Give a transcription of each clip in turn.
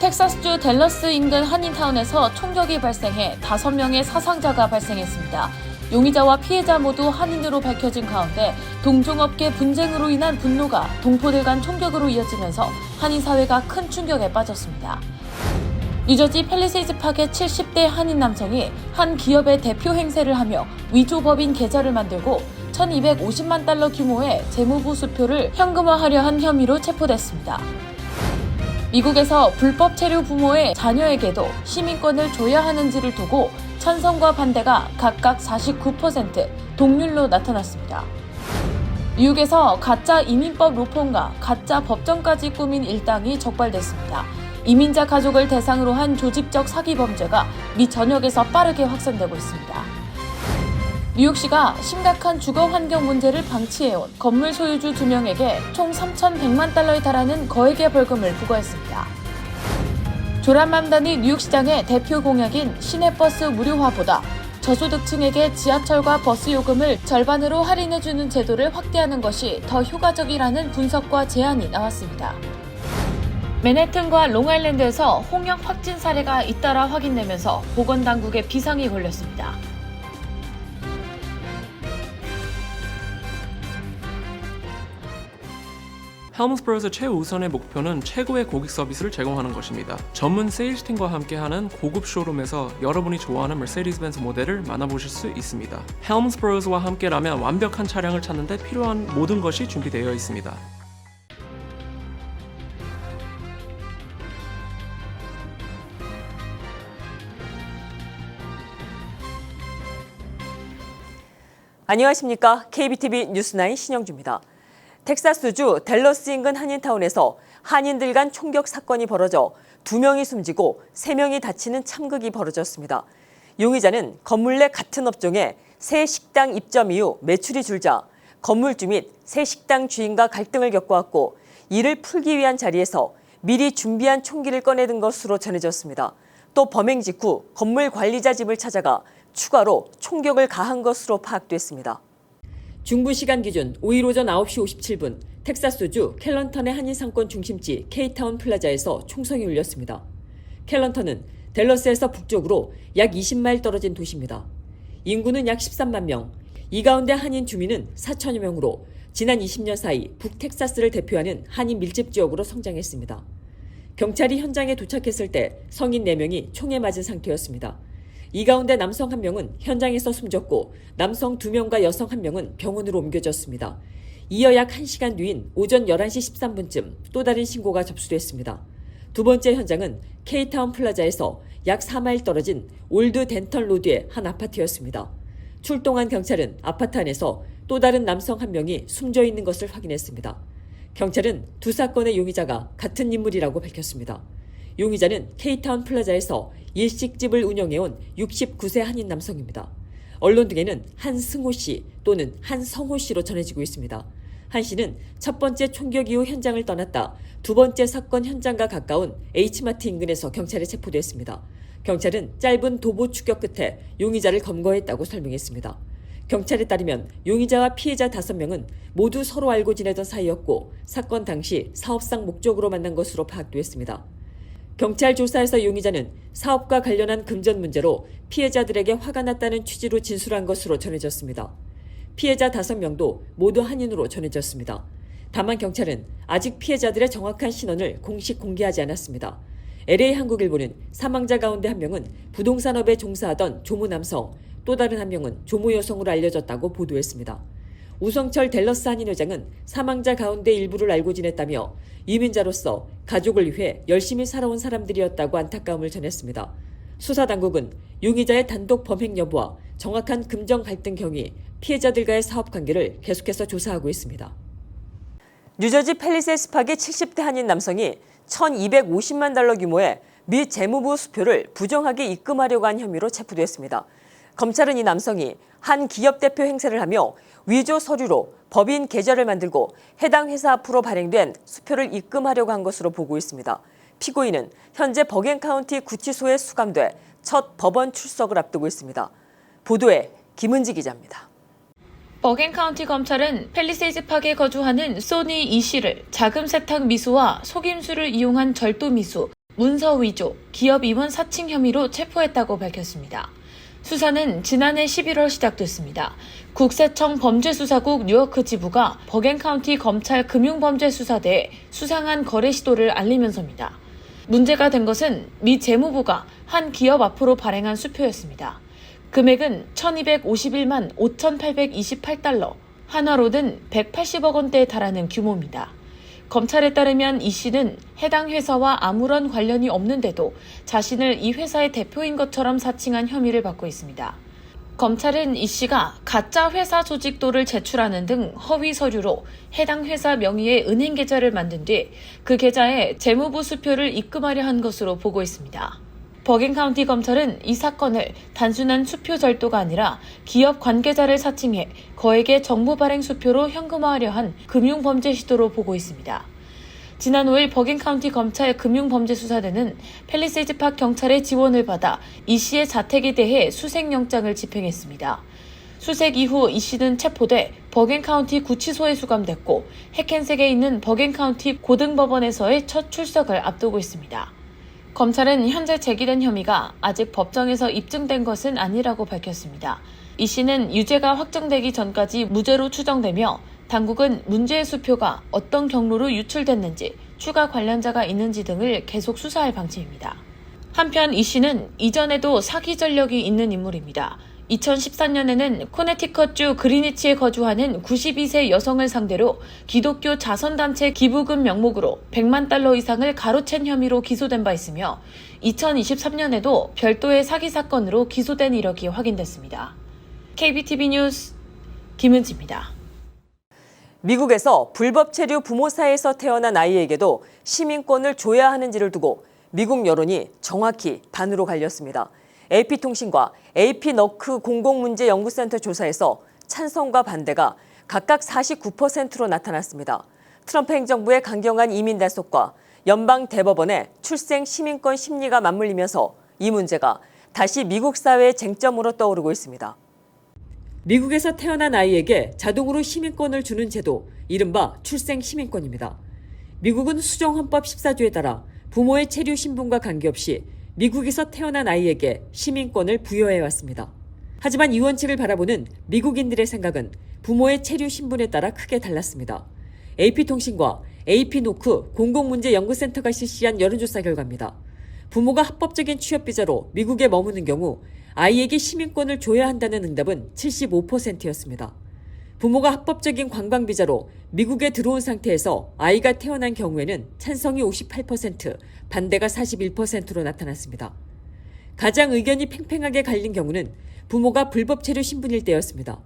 텍사스주 댈러스 인근 한인타운에서 총격이 발생해 5명의 사상자가 발생했습니다. 용의자와 피해자 모두 한인으로 밝혀진 가운데 동종업계 분쟁으로 인한 분노가 동포들 간 총격으로 이어지면서 한인 사회가 큰 충격에 빠졌습니다. 뉴저지 팰리세이즈 파크의 70대 한인 남성이 한 기업의 대표 행세를 하며 위조 법인 계좌를 만들고 $1,250만 규모의 재무부 수표를 현금화하려 한 혐의로 체포됐습니다. 미국에서 불법 체류 부모의 자녀에게도 시민권을 줘야 하는지를 두고 찬성과 반대가 각각 49%, 동률로 나타났습니다. 미국에서 가짜 이민법 로펌과 가짜 법정까지 꾸민 일당이 적발됐습니다. 이민자 가족을 대상으로 한 조직적 사기 범죄가 미 전역에서 빠르게 확산되고 있습니다. 뉴욕시가 심각한 주거 환경 문제를 방치해온 건물 소유주 2명에게 총 $3,100만 달러에 거액의 벌금을 부과했습니다. 조란맘단이 뉴욕시장의 대표 공약인 시내버스 무료화보다 저소득층에게 지하철과 버스 요금을 절반으로 할인해주는 제도를 확대하는 것이 더 효과적이라는 분석과 제안이 나왔습니다. 맨해튼과 롱아일랜드에서 홍역 확진 사례가 잇따라 확인되면서 보건당국에 비상이 걸렸습니다. 헬문스버그의 최우선의 목표는 최고의 고객 서비스를 제공하는 것입니다. 전문 세일즈팀과 함께하는 고급 쇼룸에서 여러분이 좋아하는 머세디스-벤츠 모델을 만나보실 수 있습니다. 헬문스버그와 함께라면 완벽한 차량을 찾는 데 필요한 모든 것이 준비되어 있습니다. 안녕하십니까. KBTV 뉴스9 신영주입니다. 텍사스주 댈러스 인근 한인타운에서 한인들 간 총격 사건이 벌어져 2명이 숨지고 3명이 다치는 참극이 벌어졌습니다. 용의자는 건물 내 같은 업종에 새 식당 입점 이후 매출이 줄자 건물주 및 새 식당 주인과 갈등을 겪어왔고 이를 풀기 위한 자리에서 미리 준비한 총기를 꺼내든 것으로 전해졌습니다. 또 범행 직후 건물 관리자 집을 찾아가 추가로 총격을 가한 것으로 파악됐습니다. 중부 시간 기준 5일 오전 9시 57분 텍사스주 켈런턴의 한인 상권 중심지 K타운 플라자에서 총성이 울렸습니다. 켈런턴은 댈러스에서 북쪽으로 약 20마일 떨어진 도시입니다. 인구는 약 13만 명, 이 가운데 한인 주민은 4천여 명으로 지난 20년 사이 북텍사스를 대표하는 한인 밀집 지역으로 성장했습니다. 경찰이 현장에 도착했을 때 성인 4명이 총에 맞은 상태였습니다. 이 가운데 남성 1명은 현장에서 숨졌고 남성 2명과 여성 1명은 병원으로 옮겨졌습니다. 이어 약 1시간 뒤인 오전 11시 13분쯤 또 다른 신고가 접수됐습니다. 두 번째 현장은 K타운 플라자에서 약 4마일 떨어진 올드 덴턴 로드의 한 아파트였습니다. 출동한 경찰은 아파트 안에서 또 다른 남성 1명이 숨져 있는 것을 확인했습니다. 경찰은 두 사건의 용의자가 같은 인물이라고 밝혔습니다. 용의자는 K타운 플라자에서 일식집을 운영해온 69세 한인 남성입니다. 언론 등에는 한승호 씨 또는 한성호 씨로 전해지고 있습니다. 한 씨는 첫 번째 총격 이후 현장을 떠났다 두 번째 사건 현장과 가까운 H마트 인근에서 경찰에 체포됐습니다. 경찰은 짧은 도보 추격 끝에 용의자를 검거했다고 설명했습니다. 경찰에 따르면 용의자와 피해자 5명은 모두 서로 알고 지내던 사이였고 사건 당시 사업상 목적으로 만난 것으로 파악됐습니다. 경찰 조사에서 용의자는 사업과 관련한 금전 문제로 피해자들에게 화가 났다는 취지로 진술한 것으로 전해졌습니다. 피해자 5명도 모두 한인으로 전해졌습니다. 다만 경찰은 아직 피해자들의 정확한 신원을 공식 공개하지 않았습니다. LA한국일보는 사망자 가운데 1명은 부동산업에 종사하던 조모 남성, 또 다른 1명은 조모 여성으로 알려졌다고 보도했습니다. 우성철 댈러스 한인회장은 사망자 가운데 일부를 알고 지냈다며 이민자로서 가족을 위해 열심히 살아온 사람들이었다고 안타까움을 전했습니다. 수사당국은 용의자의 단독 범행 여부와 정확한 금전 갈등 경위, 피해자들과의 사업 관계를 계속해서 조사하고 있습니다. 뉴저지 팰리세이드 파크의 70대 한인 남성이 $1,250만 규모의 미 재무부 수표를 부정하게 입금하려고 한 혐의로 체포됐습니다. 검찰은 이 남성이 한 기업 대표 행세를 하며 위조 서류로 법인 계좌를 만들고 해당 회사 앞으로 발행된 수표를 입금하려고 한 것으로 보고 있습니다. 피고인은 현재 버겐 카운티 구치소에 수감돼 첫 법원 출석을 앞두고 있습니다. 보도에 김은지 기자입니다. 버겐 카운티 검찰은 팰리세이즈 파크에 거주하는 소니 이 씨를 자금 세탁 미수와 속임수를 이용한 절도 미수, 문서 위조, 기업 임원 사칭 혐의로 체포했다고 밝혔습니다. 수사는 지난해 11월 시작됐습니다. 국세청 범죄수사국 뉴요크 지부가 버겐카운티 검찰 금융범죄수사대에 수상한 거래 시도를 알리면서입니다. 문제가 된 것은 미 재무부가 한 기업 앞으로 발행한 수표였습니다. 금액은 1251만 5,828달러, 한화로는 180억 원대에 달하는 규모입니다. 검찰에 따르면 이 씨는 해당 회사와 아무런 관련이 없는데도 자신을 이 회사의 대표인 것처럼 사칭한 혐의를 받고 있습니다. 검찰은 이 씨가 가짜 회사 조직도를 제출하는 등 허위 서류로 해당 회사 명의의 은행 계좌를 만든 뒤 그 계좌에 재무부 수표를 입금하려 한 것으로 보고 있습니다. 버겐카운티 검찰은 이 사건을 단순한 수표 절도가 아니라 기업 관계자를 사칭해 거액의 정부 발행 수표로 현금화하려 한 금융범죄 시도로 보고 있습니다. 지난 5일 버겐카운티 검찰 금융범죄수사대는 팰리세이드팍 경찰의 지원을 받아 이 씨의 자택에 대해 수색영장을 집행했습니다. 수색 이후 이 씨는 체포돼 버겐카운티 구치소에 수감됐고 해켄색에 있는 버겐카운티 고등법원에서의 첫 출석을 앞두고 있습니다. 검찰은 현재 제기된 혐의가 아직 법정에서 입증된 것은 아니라고 밝혔습니다. 이 씨는 유죄가 확정되기 전까지 무죄로 추정되며 당국은 문제의 수표가 어떤 경로로 유출됐는지, 추가 관련자가 있는지 등을 계속 수사할 방침입니다. 한편 이 씨는 이전에도 사기 전력이 있는 인물입니다. 2014년에는 코네티컷주 그리니치에 거주하는 92세 여성을 상대로 기독교 자선단체 기부금 명목으로 100만 달러 이상을 가로챈 혐의로 기소된 바 있으며 2023년에도 별도의 사기 사건으로 기소된 이력이 확인됐습니다. KBTV 뉴스 김은지입니다. 미국에서 불법 체류 부모 사이에서 태어난 아이에게도 시민권을 줘야 하는지를 두고 미국 여론이 정확히 반으로 갈렸습니다. AP통신과 AP너크 공공문제연구센터 조사에서 찬성과 반대가 각각 49%로 나타났습니다. 트럼프 행정부의 강경한 이민 단속과 연방 대법원의 출생 시민권 심리가 맞물리면서 이 문제가 다시 미국 사회의 쟁점으로 떠오르고 있습니다. 미국에서 태어난 아이에게 자동으로 시민권을 주는 제도, 이른바 출생 시민권입니다. 미국은 수정헌법 14조에 따라 부모의 체류 신분과 관계없이 미국에서 태어난 아이에게 시민권을 부여해왔습니다. 하지만 이 원칙을 바라보는 미국인들의 생각은 부모의 체류 신분에 따라 크게 달랐습니다. AP통신과 AP노크 공공문제연구센터가 실시한 여론조사 결과입니다. 부모가 합법적인 취업비자로 미국에 머무는 경우 아이에게 시민권을 줘야 한다는 응답은 75%였습니다. 부모가 합법적인 관광비자로 미국에 들어온 상태에서 아이가 태어난 경우에는 찬성이 58%, 반대가 41%로 나타났습니다. 가장 의견이 팽팽하게 갈린 경우는 부모가 불법 체류 신분일 때였습니다.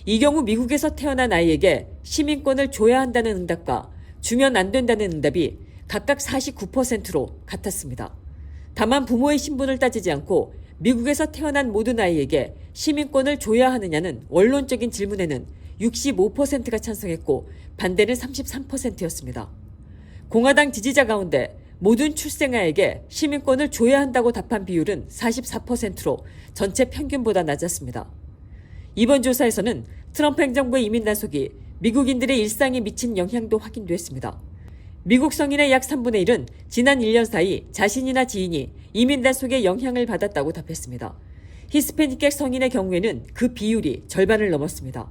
이 경우 미국에서 태어난 아이에게 시민권을 줘야 한다는 응답과 주면 안 된다는 응답이 각각 49%로 같았습니다. 다만 부모의 신분을 따지지 않고 미국에서 태어난 모든 아이에게 시민권을 줘야 하느냐는 원론적인 질문에는 65%가 찬성했고 반대는 33%였습니다. 공화당 지지자 가운데 모든 출생아에게 시민권을 줘야 한다고 답한 비율은 44%로 전체 평균보다 낮았습니다. 이번 조사에서는 트럼프 행정부의 이민 단속이 미국인들의 일상에 미친 영향도 확인됐습니다. 미국 성인의 약 3분의 1은 지난 1년 사이 자신이나 지인이 이민 단속의 영향을 받았다고 답했습니다. 히스패닉계 성인의 경우에는 그 비율이 절반을 넘었습니다.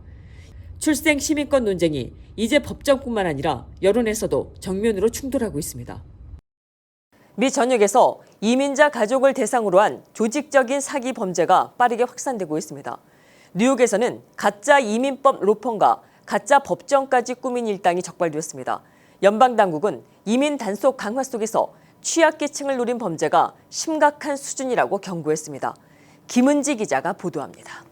출생 시민권 논쟁이 이제 법정뿐만 아니라 여론에서도 정면으로 충돌하고 있습니다. 미 전역에서 이민자 가족을 대상으로 한 조직적인 사기 범죄가 빠르게 확산되고 있습니다. 뉴욕에서는 가짜 이민법 로펌과 가짜 법정까지 꾸민 일당이 적발되었습니다. 연방당국은 이민 단속 강화 속에서 취약계층을 노린 범죄가 심각한 수준이라고 경고했습니다. 김은지 기자가 보도합니다.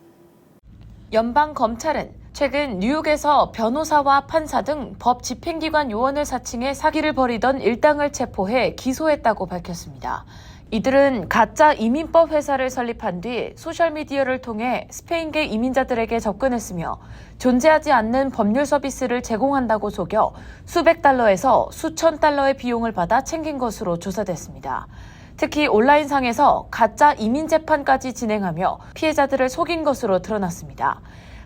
연방검찰은 최근 뉴욕에서 변호사와 판사 등 법 집행기관 요원을 사칭해 사기를 벌이던 일당을 체포해 기소했다고 밝혔습니다. 이들은 가짜 이민법 회사를 설립한 뒤 소셜미디어를 통해 스페인계 이민자들에게 접근했으며 존재하지 않는 법률 서비스를 제공한다고 속여 수백 달러에서 수천 달러의 비용을 받아 챙긴 것으로 조사됐습니다. 특히 온라인상에서 가짜 이민 재판까지 진행하며 피해자들을 속인 것으로 드러났습니다.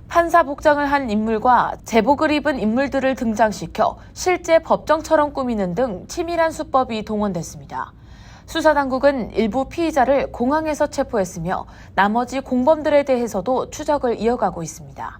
판사 복장을 한 인물과 제복을 입은 인물들을 등장시켜 실제 법정처럼 꾸미는 등 치밀한 수법이 동원됐습니다. 수사당국은 일부 피의자를 공항에서 체포했으며 나머지 공범들에 대해서도 추적을 이어가고 있습니다.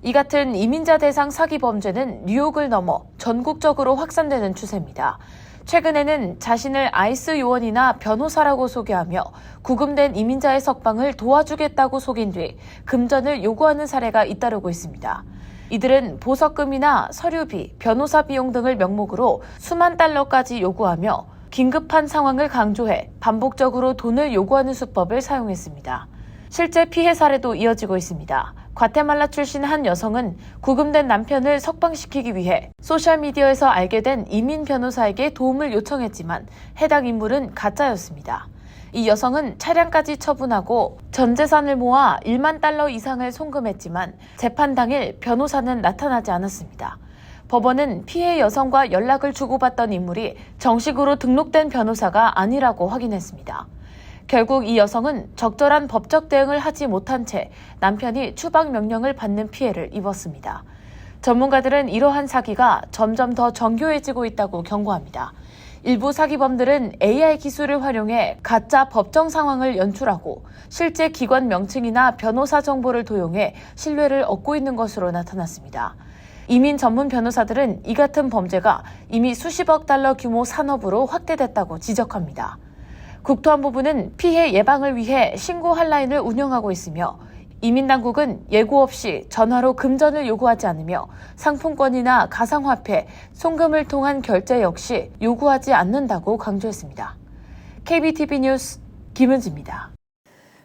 이 같은 이민자 대상 사기 범죄는 뉴욕을 넘어 전국적으로 확산되는 추세입니다. 최근에는 자신을 아이스 요원이나 변호사라고 소개하며 구금된 이민자의 석방을 도와주겠다고 속인 뒤 금전을 요구하는 사례가 잇따르고 있습니다. 이들은 보석금이나 서류비, 변호사 비용 등을 명목으로 수만 달러까지 요구하며 긴급한 상황을 강조해 반복적으로 돈을 요구하는 수법을 사용했습니다. 실제 피해 사례도 이어지고 있습니다. 과테말라 출신 한 여성은 구금된 남편을 석방시키기 위해 소셜미디어에서 알게 된 이민 변호사에게 도움을 요청했지만 해당 인물은 가짜였습니다. 이 여성은 차량까지 처분하고 전 재산을 모아 1만 달러 이상을 송금했지만 재판 당일 변호사는 나타나지 않았습니다. 법원은 피해 여성과 연락을 주고받던 인물이 정식으로 등록된 변호사가 아니라고 확인했습니다. 결국 이 여성은 적절한 법적 대응을 하지 못한 채 남편이 추방 명령을 받는 피해를 입었습니다. 전문가들은 이러한 사기가 점점 더 정교해지고 있다고 경고합니다. 일부 사기범들은 AI 기술을 활용해 가짜 법정 상황을 연출하고 실제 기관 명칭이나 변호사 정보를 도용해 신뢰를 얻고 있는 것으로 나타났습니다. 이민 전문 변호사들은 이 같은 범죄가 이미 수십억 달러 규모 산업으로 확대됐다고 지적합니다. 국토안보부는 피해 예방을 위해 신고 핫라인을 운영하고 있으며 이민당국은 예고 없이 전화로 금전을 요구하지 않으며 상품권이나 가상화폐, 송금을 통한 결제 역시 요구하지 않는다고 강조했습니다. KBTV 뉴스 김은지입니다.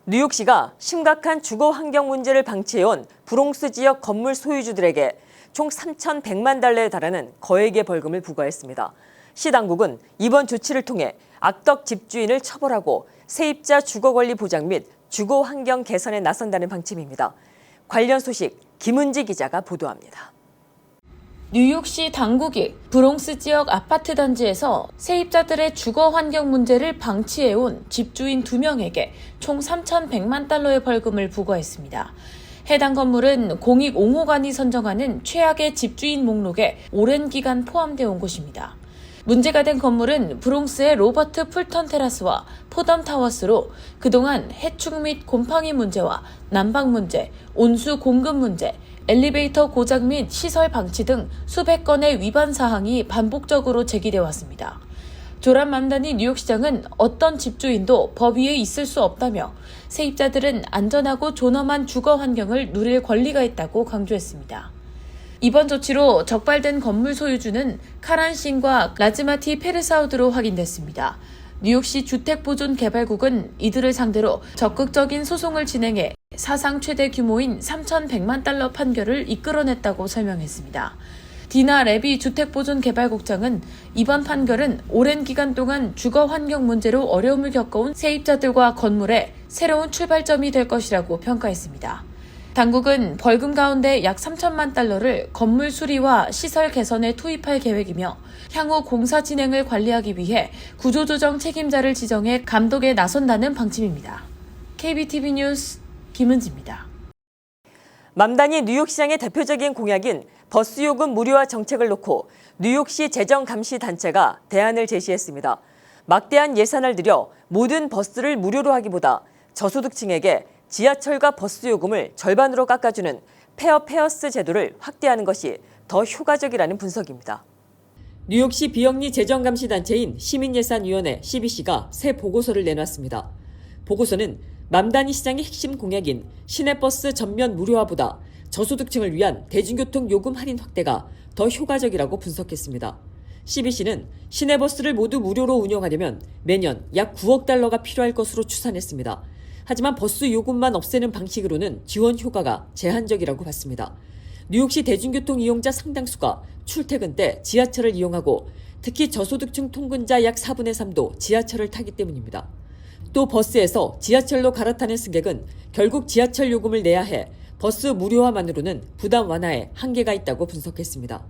뉴욕시가 심각한 주거 환경 문제를 방치해온 브롱스 지역 건물 소유주들에게 총 3,100만 달러에 달하는 거액의 벌금을 부과했습니다. 시 당국은 이번 조치를 통해 악덕 집주인을 처벌하고 세입자 주거 권리 보장 및 주거 환경 개선에 나선다는 방침입니다. 관련 소식 김은지 기자가 보도합니다. 뉴욕시 당국이 브롱스 지역 아파트 단지에서 세입자들의 주거 환경 문제를 방치해온 집주인 2명에게 총 3,100만 달러의 벌금을 부과했습니다. 해당 건물은 공익 옹호관이 선정하는 최악의 집주인 목록에 오랜 기간 포함되어 온 곳입니다. 문제가 된 건물은 브롱스의 로버트 풀턴 테라스와 포덤 타워스로 그동안 해충 및 곰팡이 문제와 난방 문제, 온수 공급 문제, 엘리베이터 고장 및 시설 방치 등 수백 건의 위반 사항이 반복적으로 제기되어 왔습니다. 조란 맘다니 뉴욕시장은 어떤 집주인도 법 위에 있을 수 없다며 세입자들은 안전하고 존엄한 주거 환경을 누릴 권리가 있다고 강조했습니다. 이번 조치로 적발된 건물 소유주는 카란 싱과 라즈마티 페르사우드로 확인됐습니다. 뉴욕시 주택보존개발국은 이들을 상대로 적극적인 소송을 진행해 사상 최대 규모인 3,100만 달러 판결을 이끌어냈다고 설명했습니다. 디나 레비 주택보존개발국장은 이번 판결은 오랜 기간 동안 주거 환경 문제로 어려움을 겪어온 세입자들과 건물에 새로운 출발점이 될 것이라고 평가했습니다. 당국은 벌금 가운데 약 3천만 달러를 건물 수리와 시설 개선에 투입할 계획이며 향후 공사 진행을 관리하기 위해 구조조정 책임자를 지정해 감독에 나선다는 방침입니다. KBTV 뉴스 김은지입니다. 맘다니 뉴욕시장의 대표적인 공약인 버스 요금 무료화 정책을 놓고 뉴욕시 재정감시단체가 대안을 제시했습니다. 막대한 예산을 들여 모든 버스를 무료로 하기보다 저소득층에게 지하철과 버스 요금을 절반으로 깎아주는 페어페어스 제도를 확대하는 것이 더 효과적이라는 분석입니다. 뉴욕시 비영리 재정감시단체인 시민예산위원회 CBC가 새 보고서를 내놨습니다. 보고서는 맘다니 시장의 핵심 공약인 시내버스 전면 무료화보다 저소득층을 위한 대중교통 요금 할인 확대가 더 효과적이라고 분석했습니다. CBC는 시내버스를 모두 무료로 운영하려면 매년 약 9억 달러가 필요할 것으로 추산했습니다. 하지만 버스 요금만 없애는 방식으로는 지원 효과가 제한적이라고 봤습니다. 뉴욕시 대중교통 이용자 상당수가 출퇴근 때 지하철을 이용하고 특히 저소득층 통근자 약 4분의 3도 지하철을 타기 때문입니다. 또 버스에서 지하철로 갈아타는 승객은 결국 지하철 요금을 내야 해 버스 무료화만으로는 부담 완화에 한계가 있다고 분석했습니다.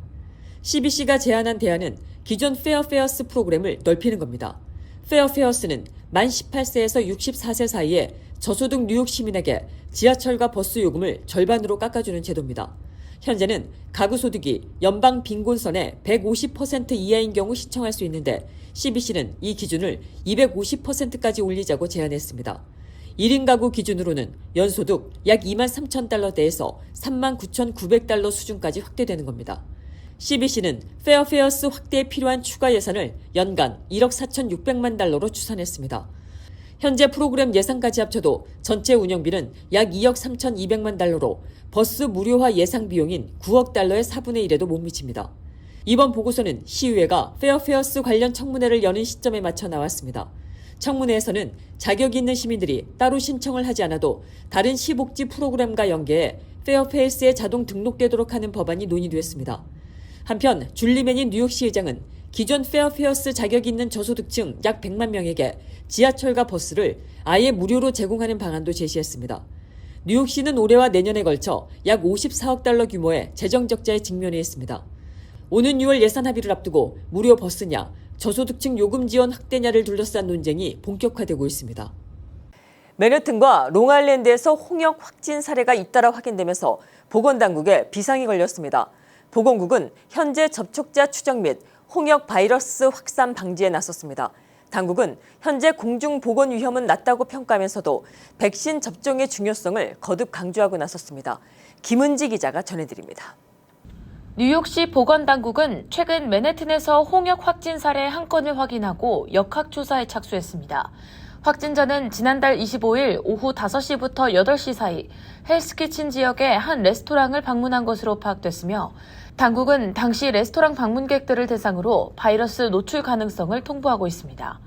CBC가 제안한 대안은 기존 페어페어스 프로그램을 넓히는 겁니다. 페어페어스는 만 18세에서 64세 사이에 저소득 뉴욕 시민에게 지하철과 버스 요금을 절반으로 깎아주는 제도입니다. 현재는 가구 소득이 연방 빈곤선의 150% 이하인 경우 신청할 수 있는데 CBC는 이 기준을 250%까지 올리자고 제안했습니다. 1인 가구 기준으로는 연소득 약 23,000달러대에서 39,900달러 수준까지 확대되는 겁니다. CBC는 페어페어스 확대에 필요한 추가 예산을 연간 1억 4,600만 달러로 추산했습니다. 현재 프로그램 예산까지 합쳐도 전체 운영비는 약 2억 3,200만 달러로 버스 무료화 예상 비용인 9억 달러의 4분의 1에도 못 미칩니다. 이번 보고서는 시의회가 페어페어스 관련 청문회를 여는 시점에 맞춰 나왔습니다. 청문회에서는 자격 있는 시민들이 따로 신청을 하지 않아도 다른 시복지 프로그램과 연계해 페어페어스에 자동 등록되도록 하는 법안이 논의됐습니다. 한편 줄리 매닌 뉴욕시 의장은 기존 페어페어스 자격 있는 저소득층 약 100만 명에게 지하철과 버스를 아예 무료로 제공하는 방안도 제시했습니다. 뉴욕시는 올해와 내년에 걸쳐 약 54억 달러 규모의 재정 적자에 직면해 있습니다. 오는 6월 예산 합의를 앞두고 무료 버스냐, 저소득층 요금 지원 확대냐를 둘러싼 논쟁이 본격화되고 있습니다. 맨해튼과 롱아일랜드에서 홍역 확진 사례가 잇따라 확인되면서 보건당국에 비상이 걸렸습니다. 보건국은 현재 접촉자 추적 및 홍역 바이러스 확산 방지에 나섰습니다. 당국은 현재 공중보건 위험은 낮다고 평가하면서도 백신 접종의 중요성을 거듭 강조하고 나섰습니다. 김은지 기자가 전해드립니다. 뉴욕시 보건당국은 최근 맨해튼에서 홍역 확진 사례 한 건을 확인하고 역학조사에 착수했습니다. 확진자는 지난달 25일 오후 5시부터 8시 사이 헬스키친 지역의 한 레스토랑을 방문한 것으로 파악됐으며 당국은 당시 레스토랑 방문객들을 대상으로 바이러스 노출 가능성을 통보하고 있습니다.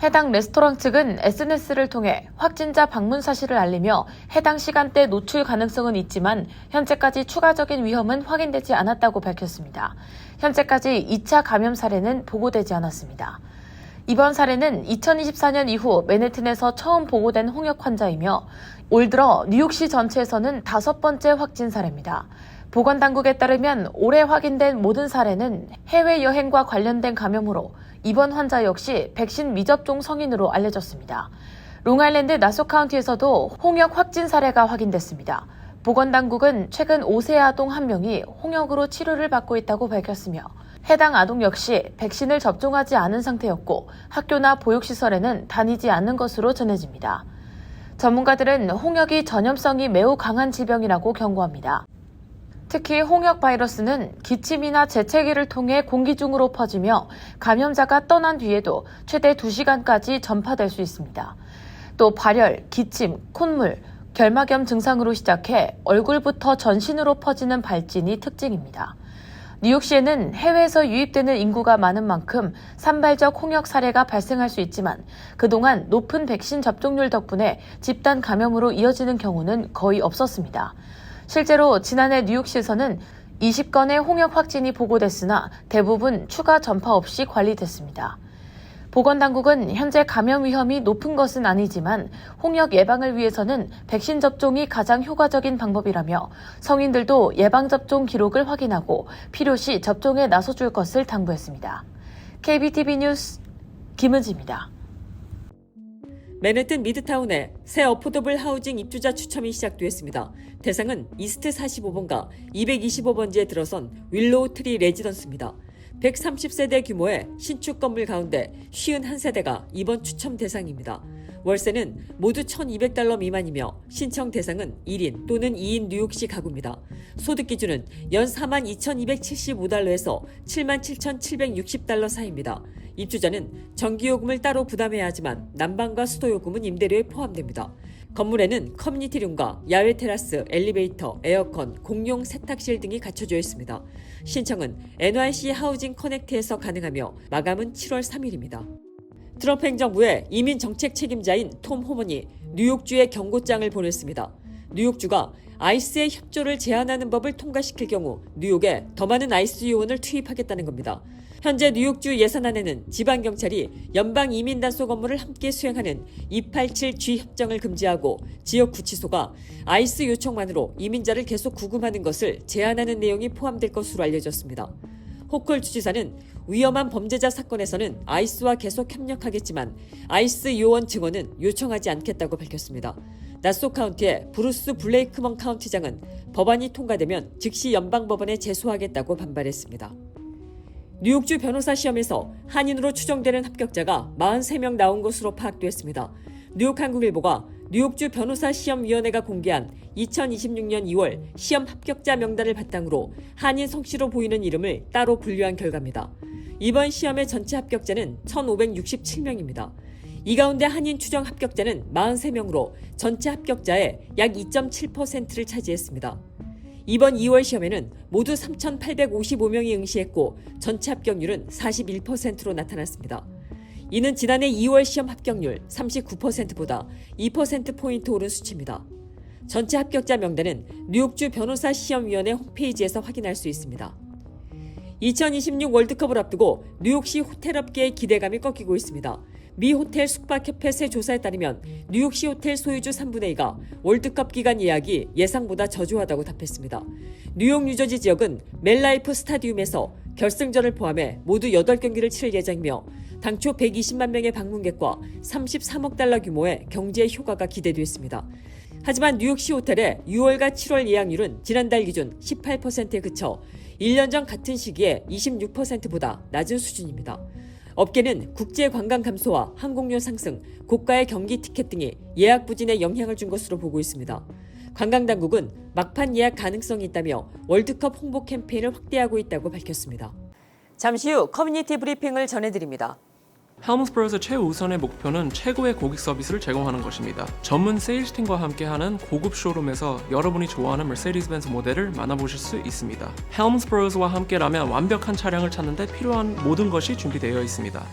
해당 레스토랑 측은 SNS를 통해 확진자 방문 사실을 알리며 해당 시간대 노출 가능성은 있지만 현재까지 추가적인 위험은 확인되지 않았다고 밝혔습니다. 현재까지 2차 감염 사례는 보고되지 않았습니다. 이번 사례는 2024년 이후 맨해튼에서 처음 보고된 홍역 환자이며 올 들어 뉴욕시 전체에서는 5번째 확진 사례입니다. 보건당국에 따르면 올해 확인된 모든 사례는 해외여행과 관련된 감염으로 이번 환자 역시 백신 미접종 성인으로 알려졌습니다. 롱아일랜드 나소 카운티에서도 홍역 확진 사례가 확인됐습니다. 보건당국은 최근 5세 아동 1명이 홍역으로 치료를 받고 있다고 밝혔으며 해당 아동 역시 백신을 접종하지 않은 상태였고 학교나 보육시설에는 다니지 않는 것으로 전해집니다. 전문가들은 홍역이 전염성이 매우 강한 질병이라고 경고합니다. 특히 홍역 바이러스는 기침이나 재채기를 통해 공기 중으로 퍼지며 감염자가 떠난 뒤에도 최대 2시간까지 전파될 수 있습니다. 또 발열, 기침, 콧물, 결막염 증상으로 시작해 얼굴부터 전신으로 퍼지는 발진이 특징입니다. 뉴욕시에는 해외에서 유입되는 인구가 많은 만큼 산발적 홍역 사례가 발생할 수 있지만 그동안 높은 백신 접종률 덕분에 집단 감염으로 이어지는 경우는 거의 없었습니다. 실제로 지난해 뉴욕시에서는 20건의 홍역 확진이 보고됐으나 대부분 추가 전파 없이 관리됐습니다. 보건당국은 현재 감염 위험이 높은 것은 아니지만 홍역 예방을 위해서는 백신 접종이 가장 효과적인 방법이라며 성인들도 예방접종 기록을 확인하고 필요시 접종에 나서줄 것을 당부했습니다. KBTV 뉴스 김은지입니다. 맨해튼 미드타운에 새 어포더블 하우징 입주자 추첨이 시작됐습니다. 대상은 이스트 45번가 225번지에 들어선 윌로우 트리 레지던스입니다. 130세대 규모의 신축 건물 가운데 51세대가 이번 추첨 대상입니다. 월세는 모두 $1,200 미만이며 신청 대상은 1인 또는 2인 뉴욕시 가구입니다. 소득 기준은 연 $42,275에서 $77,760 사이입니다. 입주자는 전기요금을 따로 부담해야 하지만 난방과 수도요금은 임대료에 포함됩니다. 건물에는 커뮤니티룸과 야외 테라스, 엘리베이터, 에어컨, 공용 세탁실 등이 갖춰져 있습니다. 신청은 NYC 하우징 커넥트에서 가능하며 마감은 7월 3일입니다. 트럼프 행정부의 이민 정책 책임자인 톰 호먼이 뉴욕주에 경고장을 보냈습니다. 뉴욕주가 아이스의 협조를 제한하는 법을 통과시킬 경우 뉴욕에 더 많은 아이스 요원을 투입하겠다는 겁니다. 현재 뉴욕주 예산안에는 지방경찰이 연방이민단속 업무를 함께 수행하는 287G 협정을 금지하고 지역 구치소가 아이스 요청만으로 이민자를 계속 구금하는 것을 제한하는 내용이 포함될 것으로 알려졌습니다. 호컬 주지사는 위험한 범죄자 사건에서는 아이스와 계속 협력하겠지만 아이스 요원 증언은 요청하지 않겠다고 밝혔습니다. 나소 카운티의 브루스 블레이크먼 카운티장은 법안이 통과되면 즉시 연방법원에 제소하겠다고 반발했습니다. 뉴욕주 변호사 시험에서 한인으로 추정되는 합격자가 43명 나온 것으로 파악됐습니다. 뉴욕 한국일보가 뉴욕주 변호사 시험위원회가 공개한 2026년 2월 시험 합격자 명단을 바탕으로 한인 성씨로 보이는 이름을 따로 분류한 결과입니다. 이번 시험의 전체 합격자는 1,567명입니다. 이 가운데 한인 추정 합격자는 43명으로 전체 합격자의 약 2.7%를 차지했습니다. 이번 2월 시험에는 모두 3,855명이 응시했고 전체 합격률은 41%로 나타났습니다. 이는 지난해 2월 시험 합격률 39%보다 2%포인트 오른 수치입니다. 전체 합격자 명단은 뉴욕주 변호사 시험위원회 홈페이지에서 확인할 수 있습니다. 2026 월드컵을 앞두고 뉴욕시 호텔업계의 기대감이 꺾이고 있습니다. 미 호텔 숙박협회 새 조사에 따르면 뉴욕시 호텔 소유주 3분의 2가 월드컵 기간 예약이 예상보다 저조하다고 답했습니다. 뉴욕 뉴저지 지역은 멜라이프 스타디움에서 결승전을 포함해 모두 8경기를 치를 예정이며 당초 120만 명의 방문객과 33억 달러 규모의 경제 효과가 기대돼 있습니다. 하지만 뉴욕시 호텔의 6월과 7월 예약률은 지난달 기준 18%에 그쳐 1년 전 같은 시기에 26%보다 낮은 수준입니다. 업계는 국제 관광 감소와 항공료 상승, 고가의 경기 티켓 등이 예약 부진에 영향을 준 것으로 보고 있습니다. 관광당국은 막판 예약 가능성이 있다며 월드컵 홍보 캠페인을 확대하고 있다고 밝혔습니다. 잠시 후 커뮤니티 브리핑을 전해드립니다. 헬문스버러스 최우선의 목표는 최고의 고객 서비스를 제공하는 것입니다. 전문 세일즈팀과 함께하는 고급 쇼룸에서 여러분이 좋아하는 머세디스-벤츠 모델을 만나보실 수 있습니다. 헬문스버러스와 함께라면 완벽한 차량을 찾는 데 필요한 모든 것이 준비되어 있습니다.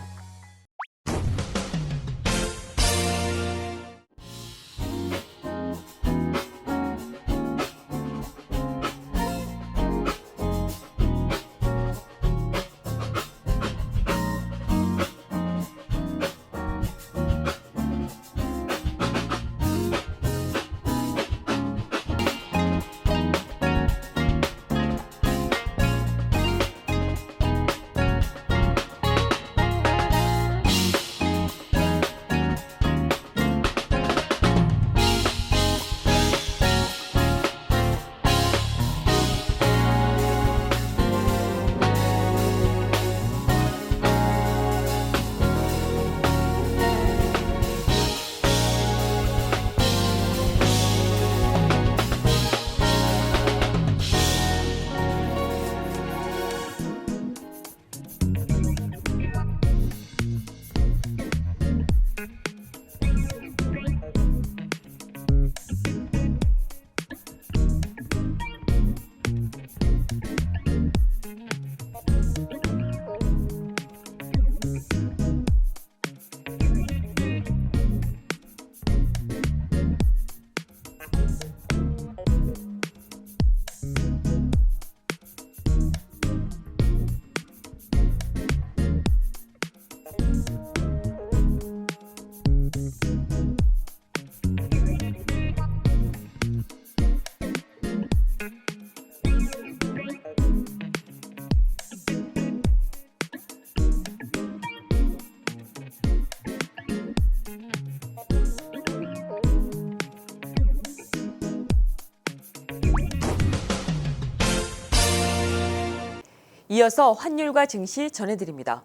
이어서 환율과 증시 전해드립니다.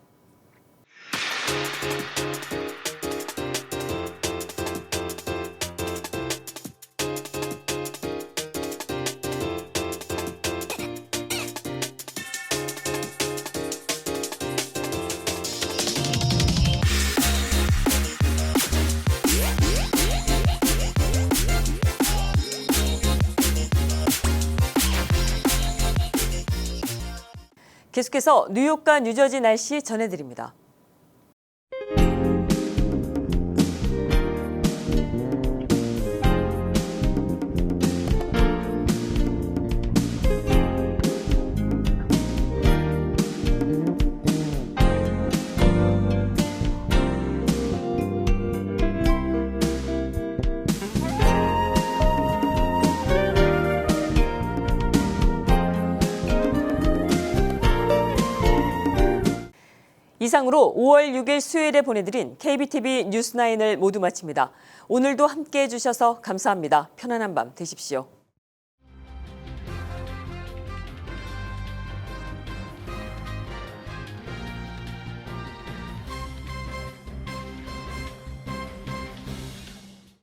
계속해서 뉴욕과 뉴저지 날씨 전해드립니다. 이상으로 5월 6일 수요일에 보내드린 KBTV 뉴스9을 모두 마칩니다. 오늘도 함께해 주셔서 감사합니다. 편안한 밤 되십시오.